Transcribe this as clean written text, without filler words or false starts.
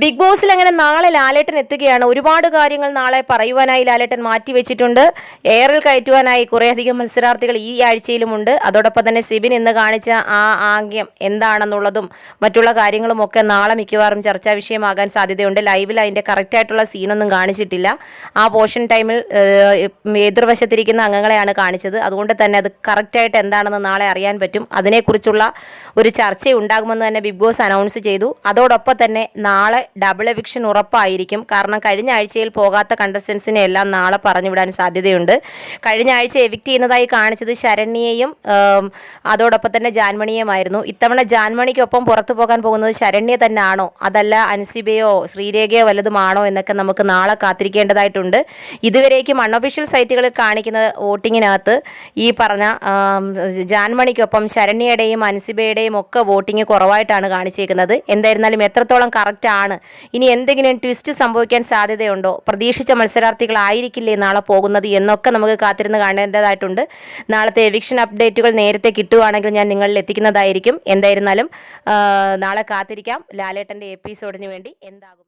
Big ബോസിൽ അങ്ങനെ നാളെ ലാലേട്ടൻ എത്തുകയാണ്. ഒരുപാട് കാര്യങ്ങൾ നാളെ പറയുവാനായി ലാലേട്ടൻ മാറ്റിവെച്ചിട്ടുണ്ട്. എയറിൽ കയറ്റുവാനായി കുറേയധികം മത്സരാർത്ഥികൾ ഈ ആഴ്ചയിലുമുണ്ട്. അതോടൊപ്പം തന്നെ സിബിൻ ഇന്ന് കാണിച്ച ആ ആംഗ്യം എന്താണെന്നുള്ളതും മറ്റുള്ള കാര്യങ്ങളും ഒക്കെ നാളെ മിക്കവാറും ചർച്ചാ വിഷയമാകാൻ സാധ്യതയുണ്ട്. ലൈവിൽ അതിൻ്റെ കറക്റ്റായിട്ടുള്ള സീനൊന്നും കാണിച്ചിട്ടില്ല. ആ പോർഷൻ ടൈമിൽ എതിർവശത്തിരിക്കുന്ന അംഗങ്ങളെയാണ് കാണിച്ചത്. അതുകൊണ്ട് തന്നെ അത് കറക്റ്റായിട്ട് എന്താണെന്ന് നാളെ അറിയാൻ പറ്റും. അതിനെക്കുറിച്ചുള്ള ഒരു ചർച്ച ഉണ്ടാകുമെന്ന് തന്നെ ബിഗ് ബോസ് അനൗൺസ് ചെയ്തു. അതോടൊപ്പം തന്നെ നാളെ ഡബിൾ എവിക്ഷൻ ഉറപ്പായിരിക്കും. കാരണം കഴിഞ്ഞ ആഴ്ചയിൽ പോകാത്ത കണ്ടസ്റ്റൻസിനെ എല്ലാം നാളെ പറഞ്ഞുവിടാൻ സാധ്യതയുണ്ട്. കഴിഞ്ഞ ആഴ്ച എവിക്റ്റ് ചെയ്യുന്നതായി കാണിച്ചത് ശരണ്യയും അതോടൊപ്പം തന്നെ ജാൻമണിയുമായിരുന്നു. ഇത്തവണ ജാൻമണിക്കൊപ്പം പുറത്തു പോകാൻ പോകുന്നത് ശരണ്യ തന്നെ ആണോ, അതല്ല അൻസിബയോ ശ്രീരേഖയോ വല്ലതുമാണോ എന്നൊക്കെ നമുക്ക് നാളെ കാത്തിരിക്കേണ്ടതായിട്ടുണ്ട്. ഇതുവരേക്കും അൺഒഫീഷ്യൽ സൈറ്റുകളിൽ കാണിക്കുന്ന വോട്ടിങ്ങിനകത്ത് ഈ പറഞ്ഞ ജാൻമണിക്കൊപ്പം ശരണ്യയുടെയും അൻസിബയുടെയും ഒക്കെ വോട്ടിംഗ് കുറവായിട്ടാണ് കാണിച്ചേക്കുന്നത്. എന്തായിരുന്നാലും എത്രത്തോളം കറക്റ്റ് ആണ്, ഇനി എന്തെങ്കിലും ട്വിസ്റ്റ് സംഭവിക്കാൻ സാധ്യതയുണ്ടോ, പ്രതീക്ഷിച്ച മത്സരാർത്ഥികളായിരിക്കില്ലേ നാളെ പോകുന്നത് എന്നൊക്കെ നമുക്ക് കാത്തിരുന്ന് കാണേണ്ടതായിട്ടുണ്ട്. നാളത്തെ എവിക്ഷൻ അപ്ഡേറ്റുകൾ നേരത്തെ കിട്ടുവാണെങ്കിൽ ഞാൻ നിങ്ങളിൽ എത്തിക്കുന്നതായിരിക്കും. എന്തായിരുന്നാലും നാളെ കാത്തിരിക്കാം ലാലേട്ടൻ്റെ എപ്പിസോഡിന് വേണ്ടി എന്താകും.